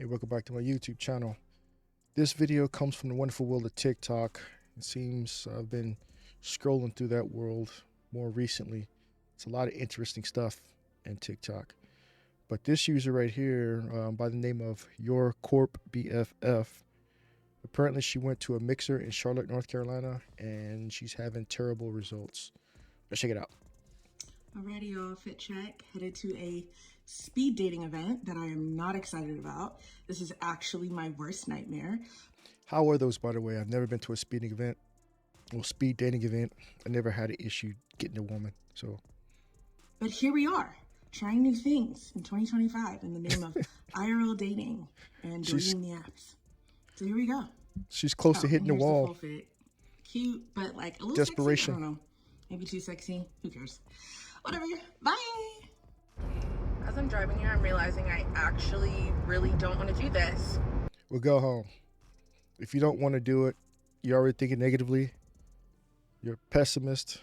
Hey, welcome back to my YouTube channel. This video comes from the wonderful world of TikTok. It seems I've been scrolling through that world more recently. It's a lot of interesting stuff in TikTok. But this user right here, by the name of Your Corp BFF, apparently she went to a mixer in Charlotte, North Carolina, and she's having terrible results. Let's check it out. Alrighty, y'all, fit check. Headed to a speed dating event that I am not excited about. This is actually my worst nightmare. How are those, by the way? I've never been to a speeding event. Well, speed dating event. I never had an issue getting a woman. But here we are, trying new things in 2025 in the name of IRL dating and deleting the apps. So here we go. She's close to hitting the wall. Full fit. Cute, but like a little Desperation. sexy. I don't know. Maybe too sexy. Who cares? Whatever. Bye. As I'm driving here, I'm realizing I actually really don't want to do this. Well, go home. If you don't want to do it, you're already thinking negatively. You're a pessimist.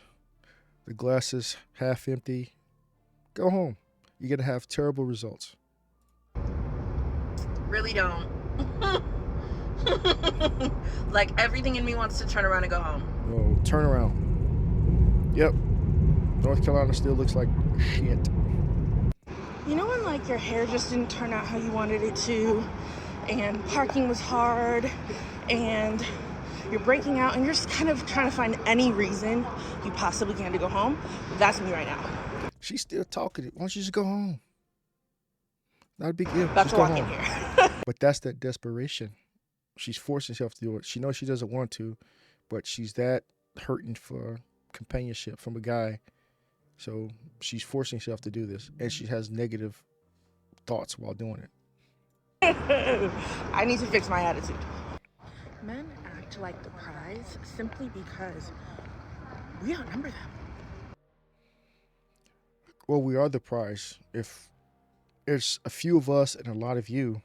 The glass is half empty. Go home. You're going to have terrible results. Really don't. Like everything in me wants to turn around and go home. Oh, turn around. Yep. North Carolina still looks like shit. You know when like your hair just didn't turn out how you wanted it to, and parking was hard, and you're breaking out and you're just kind of trying to find any reason you possibly can to go home? That's me right now. She's still talking. Why don't you just go home? Not a big deal. About Just to go walk home. in here. But that's that desperation. She's forcing herself to do it. She knows she doesn't want to, but she's that hurting for companionship from a guy. So she's forcing herself to do this, and she has negative thoughts while doing it. I need to fix my attitude. Men act like the prize simply because we outnumber them. Well, we are the prize. If there's a few of us and a lot of you,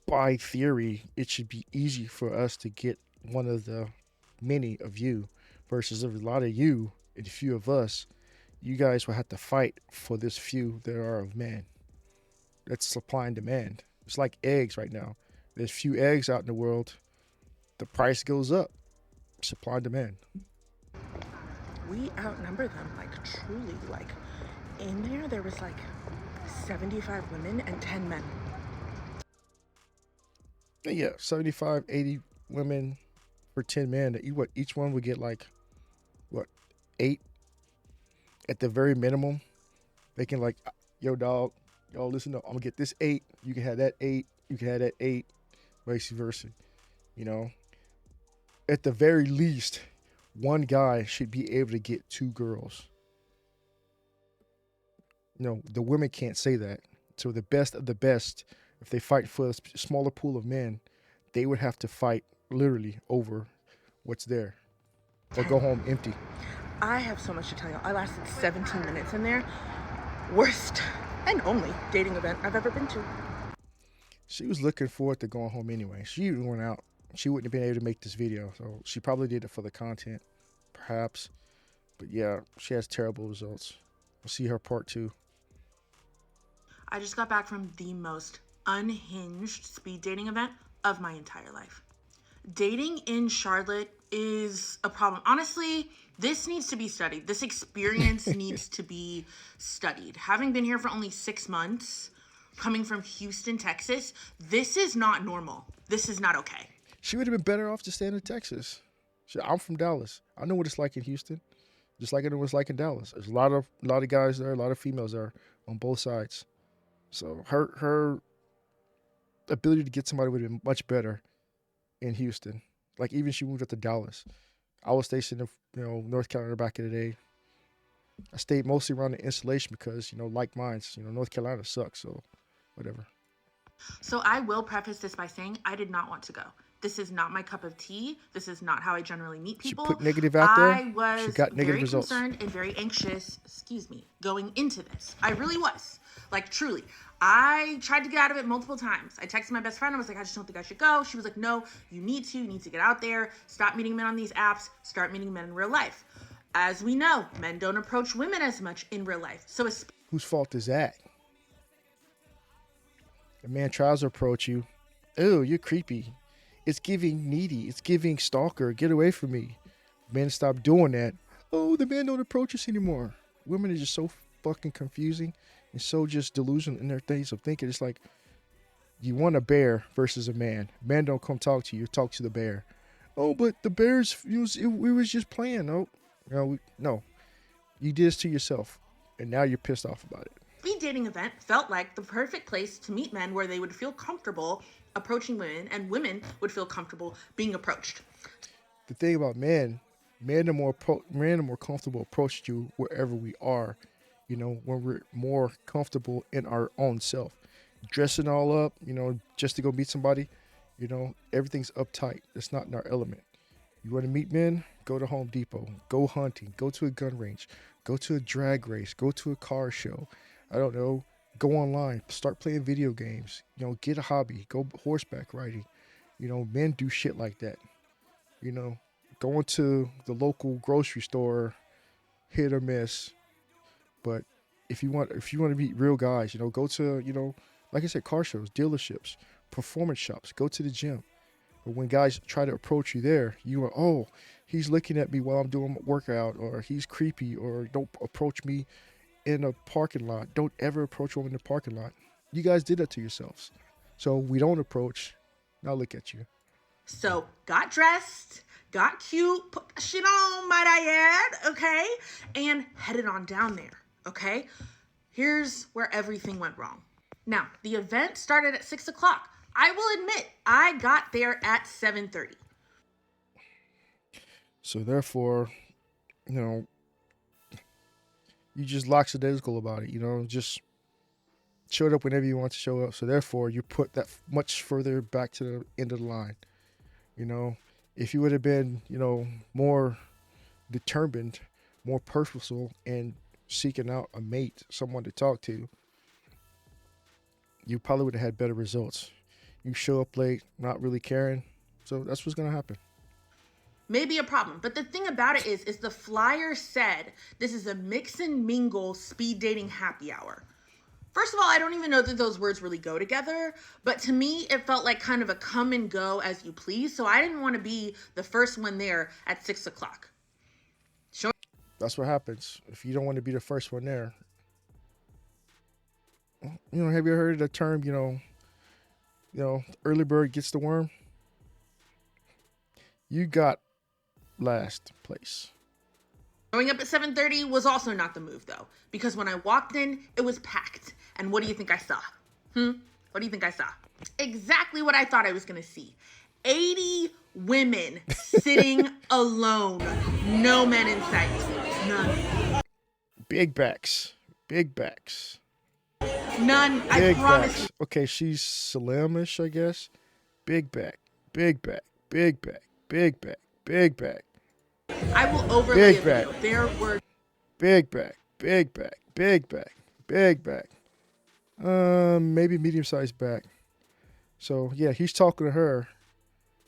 by theory, it should be easy for us to get one of the many of you versus a lot of you and a few of us. You guys will have to fight for this few there are of men. That's supply and demand. It's like eggs right now. There's few eggs out in the world. The price goes up. Supply and demand. We outnumber them, like truly. Like in there was like 75 women and 10 men. Yeah, 75, 80 women for 10 men. Each one would get like, what, 8? At the very minimum, they can like, yo, dog, yo, listen up. I'm going to get this 8. You can have that 8. You can have that 8. Vice versa. You know, at the very least, one guy should be able to get 2 girls. No, the women can't say that. So the best of the best, if they fight for a smaller pool of men, they would have to fight literally over what's there or go home empty. I have so much to tell you. I lasted 17 minutes in there. Worst and only dating event I've ever been to. She was looking forward to going home anyway. She went out. She wouldn't have been able to make this video. So she probably did it for the content, perhaps. But yeah, she has terrible results. We'll see her part 2. I just got back from the most unhinged speed dating event of my entire life. Dating in Charlotte is a problem. Honestly, this needs to be studied. This experience needs to be studied. Having been here for only 6 months, coming from Houston, Texas, this is not normal. This is not okay. She would have been better off just staying in Texas. I'm from Dallas. I know what it's like in Houston, just like I know what it's like in Dallas. There's a lot of guys there, a lot of females there on both sides. So her ability to get somebody would have been much better in Houston. Like even she moved up to Dallas. I was stationed in North Carolina back in the day. I stayed mostly around the installation because like minds. North Carolina sucks. So whatever. So I will preface this by saying I did not want to go. This is not my cup of tea. This is not how I generally meet people. She put negative out there. I was she got negative very results. concerned and very anxious, going into this. I really was. Like, truly. I tried to get out of it multiple times. I texted my best friend. I was like, I just don't think I should go. She was like, no, you need to get out there. Stop meeting men on these apps. Start meeting men in real life. As we know, men don't approach women as much in real life. So whose fault is that? A man tries to approach you. Oh, you're creepy. It's giving needy. It's giving stalker. Get away from me. Men stop doing that. Oh, the men don't approach us anymore. Women are just so fucking confusing and so just delusional in their things of thinking. It's like you want a bear versus a man. Man don't come talk to you. Talk to the bear. Oh, but the bears, we was just playing. Oh, no. You did this to yourself, and now you're pissed off about it. Speed dating event felt like the perfect place to meet men where they would feel comfortable approaching women and women would feel comfortable being approached. The thing about men are more comfortable approaching you wherever we are, when we're more comfortable in our own self. Dressing all up, just to go meet somebody, everything's uptight. It's not in our element. You want to meet men? Go to Home Depot. Go hunting. Go to a gun range. Go to a drag race. Go to a car show. I don't know. Go online. Start playing video games. Get a hobby. Go horseback riding. Men do shit like that. Going to the local grocery store, hit or miss. But if you want to meet real guys, go to, like I said, car shows, dealerships, performance shops. Go to the gym. But when guys try to approach you there, you are, oh, he's looking at me while I'm doing my workout, or he's creepy, or don't approach me in a parking lot. Don't ever approach them in the parking lot. You guys did that to yourselves. So we don't approach. Now look at you. So got dressed, got cute, put shit on, might I add, okay? And headed on down there, okay? Here's where everything went wrong. Now, the event started at 6 o'clock. I will admit, I got there at 7:30. So therefore, you just lackadaisical about it, just showed up whenever you want to show up. So therefore, you put that much further back to the end of the line. If you would have been, more determined, more purposeful in seeking out a mate, someone to talk to, you probably would have had better results. You show up late, not really caring. So that's what's going to happen. Maybe a problem. But the thing about it is the flyer said this is a mix and mingle speed dating happy hour. First of all, I don't even know that those words really go together, but to me, it felt like kind of a come and go as you please. So I didn't want to be the first one there at 6 o'clock. Sure. That's what happens if you don't want to be the first one there. Have you ever heard of the term, early bird gets the worm? You got last place. Showing up at 7:30 was also not the move, though, because when I walked in, it was packed. And what do you think I saw? What do you think I saw? Exactly what I thought I was going to see. 80 women sitting alone. No men in sight. None. Big backs. None. I promise you. Okay, she's slim-ish, I guess. Big back. I will overlay a video. There were big back. Maybe medium-sized back. So yeah, he's talking to her.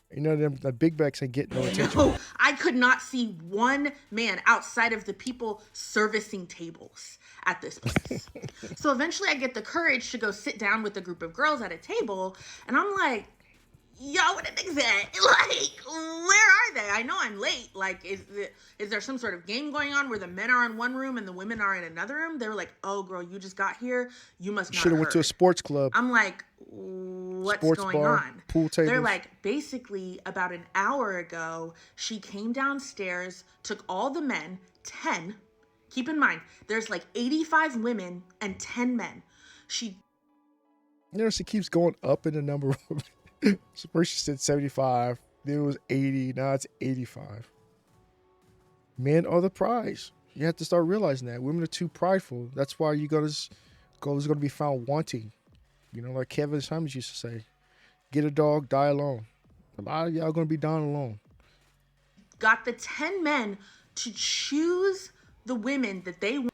Them the big backs ain't getting no attention. No, I could not see one man outside of the people servicing tables at this place. So eventually I get the courage to go sit down with a group of girls at a table, and I'm like, yo, what the niggas at? Like, where are they? I know I'm late. Like, is there some sort of game going on where the men are in one room and the women are in another room? They were like, oh, girl, you just got here. You must not should have went to a sports club. I'm like, what's sports going bar, on? Pool tables. They're like, basically, about an hour ago, she came downstairs, took all the men, 10. Keep in mind, there's like 85 women and 10 men. She keeps going up in the number of so first she said 75, then it was 80, now it's 85. Men are the prize. You have to start realizing that. Women are too prideful. That's why you're going to be found wanting. Like Kevin Simons used to say, get a dog, die alone. A lot of y'all going to be dying alone. Got the 10 men to choose the women that they want.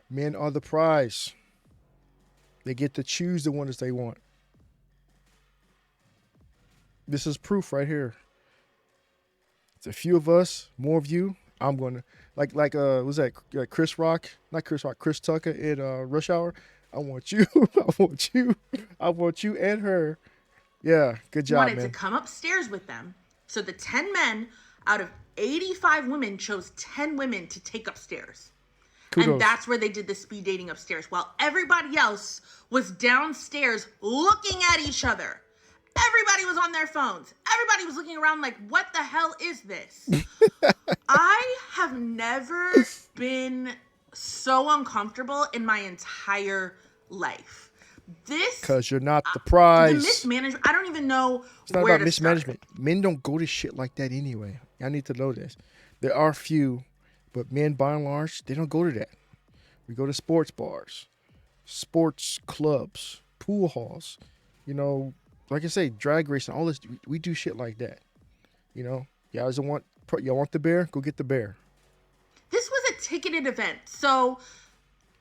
Men are the prize. They get to choose the ones they want. This is proof right here. It's a few of us, more of you. I'm going to, was that Chris Rock? Not Chris Rock, Chris Tucker in Rush Hour. I want you. I want you. I want you and her. Yeah, good job, Wanted to man. come upstairs with them. So the 10 men out of 85 women chose 10 women to take upstairs. And Kudos. that's where they did the speed dating upstairs while everybody else was downstairs looking at each other. Everybody was on their phones. Everybody was looking around like, what the hell is this? I have never been so uncomfortable in my entire life. This, Because you're not the the prize. mismanagement, I don't even know It's not where about to start. mismanagement. Men don't go to shit like that anyway. I need to know this. There are few, but men by and large, they don't go to that. We go to sports bars, sports clubs, pool halls, you know, like I say, drag racing, all this. We do shit like that. You know, y'all want the bear? Go get the bear. This was a ticketed event. So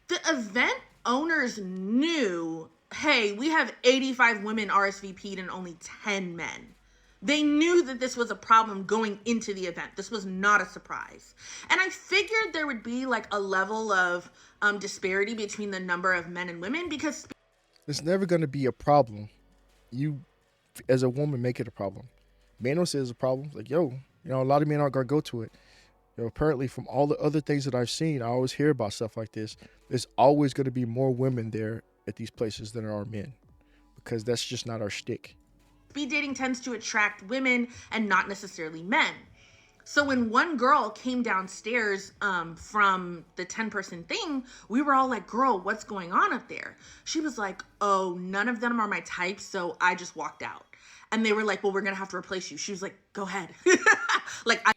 the event owners knew, hey, we have 85 women RSVP'd and only 10 men. They knew that this was a problem going into the event. This was not a surprise. And I figured there would be like a level of disparity between the number of men and women because It's never gonna be a problem. You, as a woman, make it a problem. Men don't say it's a problem. Like, yo, you know, a lot of men aren't gonna go to it. You know, apparently, from all the other things that I've seen, I always hear about stuff like this. There's always going to be more women there at these places than there are men, because that's just not our shtick. speed dating tends to attract women and not necessarily men. So when one girl came downstairs from the 10-person thing, we were all like, girl, what's going on up there? She was like, oh, none of them are my type, so I just walked out. And they were like, well, we're going to have to replace you. She was like, go ahead. like, I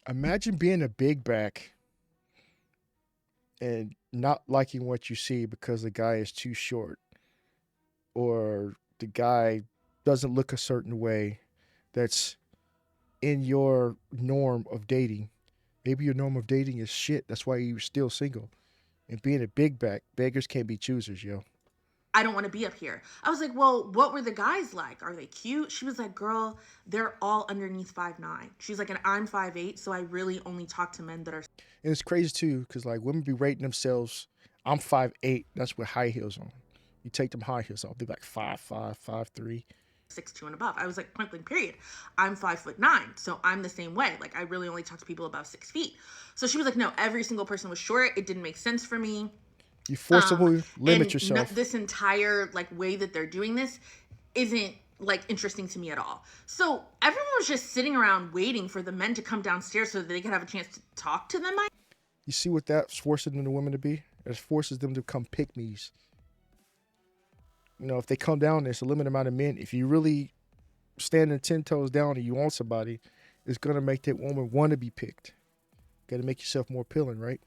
Imagine being a big back and not liking what you see because the guy is too short or the guy doesn't look a certain way that's in your norm of dating. Maybe your norm of dating is shit. That's why you're still single. And being a big back, beggars can't be choosers, yo. I don't want to be up here. I was like, well, what were the guys like? Are they cute? She was like, girl, they're all underneath 5'9". She's like, and I'm 5'8", so I really only talk to men that are And it's crazy too, because like women be rating themselves. I'm 5'8". That's with high heels on. You take them high heels off, they're like 5'5", 5'3". 6'2" and above. I was like, point blank, period. I'm 5'9", so I'm the same way. Like, I really only talk to people above 6 feet. So she was like, no, every single person was short. It didn't make sense for me. You forcibly limit And yourself. this entire like way that they're doing this isn't like interesting to me at all. So everyone was just sitting around waiting for the men to come downstairs so that they could have a chance to talk to them. You see what that's forcing the women to be? It forces them to become pick me's. You know, if they come down, there's a limited amount of men. If you really standing 10 toes down and you want somebody, it's gonna make that woman want to be picked. Got to make yourself more appealing, right?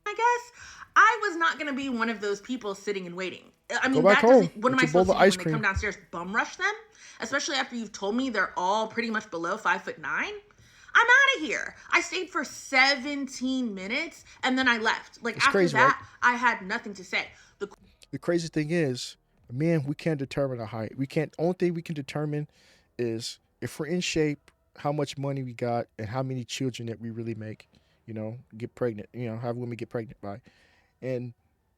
I guess I was not going to be one of those people sitting and waiting. I Go mean, back that home. doesn't, what am Get I your bowl supposed to of do ice when they come cream. downstairs? Bum rush them? Especially after you've told me they're all pretty much below 5'9"? I'm out of here. I stayed for 17 minutes and then I left. Like It's after crazy, right? that, I had nothing to say. The crazy thing is, man, we can't determine a height. We can't. Only thing we can determine is if we're in shape, how much money we got, and how many children that we really make. You know, get pregnant. You know, have women get pregnant by. And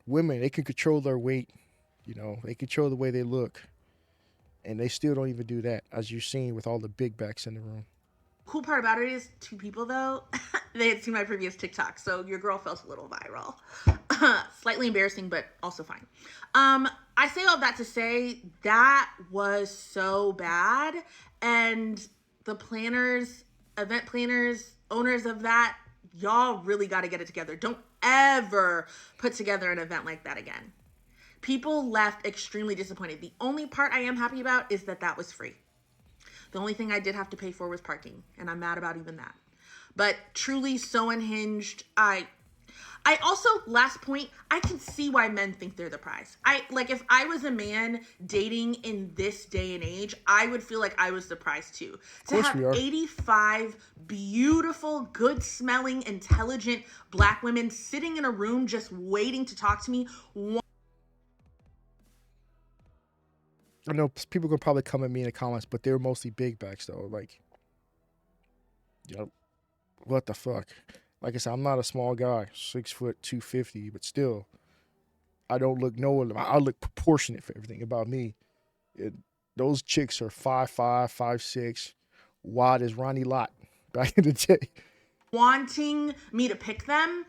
women, they can control their weight. You know, they control the way they look, and they still don't even do that, as you've seen with all the big backs in the room. Cool part about it is two people though, they had seen my previous TikTok, so your girl felt a little viral. Slightly embarrassing, but also fine. I say all that to say that was so bad, and the planners, event planners, owners of that, y'all really got to get it together. Don't ever put together an event like that again. People left extremely disappointed. The only part I am happy about is that that was free. The only thing I did have to pay for was parking, and I'm mad about even that. But truly so unhinged. I also, last point, I can see why men think they're the prize. Like if I was a man dating in this day and age, I would feel like I was the prize too. Of To course have we are. 85 beautiful, good smelling, intelligent black women sitting in a room just waiting to talk to me. I know people gonna probably come at me in the comments, but they're mostly big backs though. Like, you know, what the fuck? Like I said, I'm not a small guy, 6 foot 250, but still, I don't look no. I look proportionate for everything about me. It, those chicks are 5'5", 5'6", wide as Ronnie Lott back in the day. Wanting me to pick them,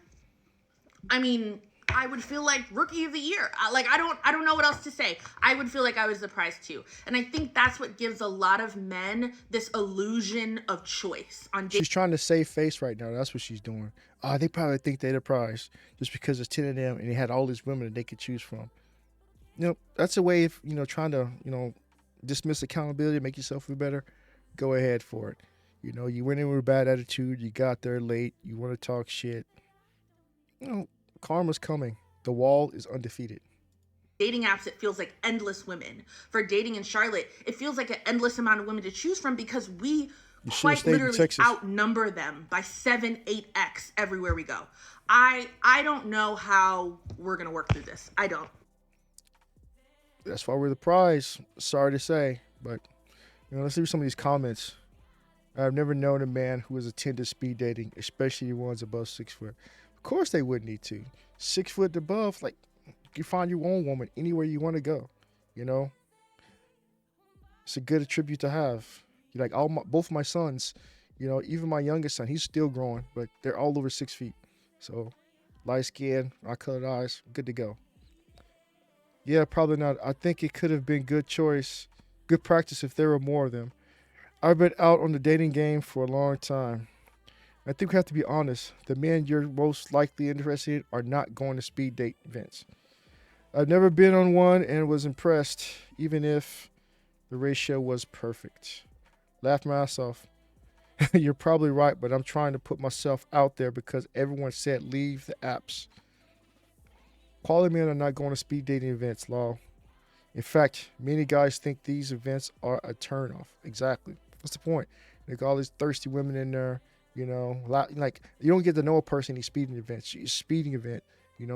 I mean, I would feel like rookie of the year. I don't know what else to say. I would feel like I was the prize too. And I think that's what gives a lot of men this illusion of choice on She's trying to save face right now. That's what she's doing. They probably think they're the prize just because it's 10 of them and they had all these women that they could choose from. That's a way of, trying to, dismiss accountability, make yourself feel better. Go ahead for it. You went in with a bad attitude. You got there late. You want to talk shit. Karma's coming. The wall is undefeated. dating apps, it feels like endless women. For dating in Charlotte, it feels like an endless amount of women to choose from because we quite literally outnumber them by 7-8x everywhere we go. I don't know how we're gonna work through this. I don't. That's why we're the prize. Sorry to say, but let's see some of these comments. I've never known a man who has attended speed dating, especially ones above 6 foot. Of course they would need to. 6 foot above, like, you find your own woman anywhere you want to go. It's a good attribute to have. Like both my sons, even my youngest son, he's still growing, but they're all over 6 feet. So light skin, eye colored eyes, good to go. Yeah, probably not. I think it could have been good choice, good practice if there were more of them. I've been out on the dating game for a long time. I think we have to be honest. The men you're most likely interested in are not going to speed date events. I've never been on one and was impressed, even if the ratio was perfect. Laughed my ass off. You're probably right, but I'm trying to put myself out there because everyone said leave the apps. Quality men are not going to speed dating events, lol. In fact, many guys think these events are a turnoff. Exactly. What's the point? They got all these thirsty women in there, like you don't get to know a person in these speeding events. It's a speeding event,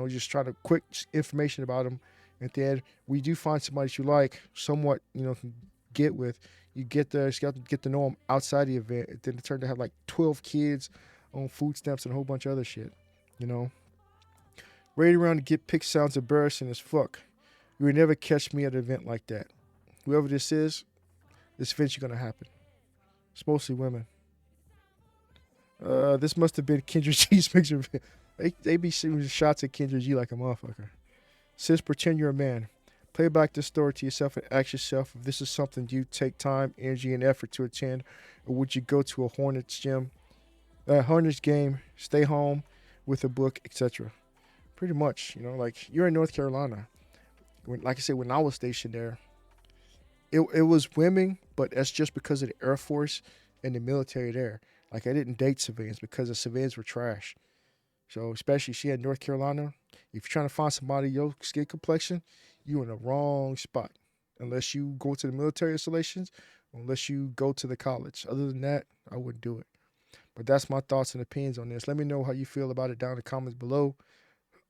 just trying to quick information about them. And then we do find somebody that you like, somewhat, can get with. You get there, you got to get to know them outside the event. And then it turned to have like 12 kids on food stamps and a whole bunch of other shit, Raiding around to get picked sounds embarrassing as fuck. You would never catch me at an event like that. Whoever this is, this event's going to happen. It's mostly women. This must have been Kendra G's mixer event. They be shooting shots at Kendra G like a motherfucker. Sis, pretend you're a man. Play back this story to yourself and ask yourself if this is something you take time, energy, and effort to attend, or would you go to a Hornets game, stay home with a book, etc. Pretty much, like you're in North Carolina. Like I said, when I was stationed there, it was women, but that's just because of the Air Force and the military there. Like I didn't date civilians because the civilians were trash. So especially she had North Carolina. If you're trying to find somebody your skin complexion, you're in the wrong spot. Unless you go to the military installations, unless you go to the college. Other than that, I wouldn't do it. But that's my thoughts and opinions on this. Let me know how you feel about it down in the comments below.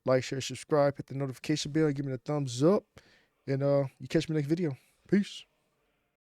Like, share, subscribe, hit the notification bell, give me a thumbs up. And you catch me next video. Peace.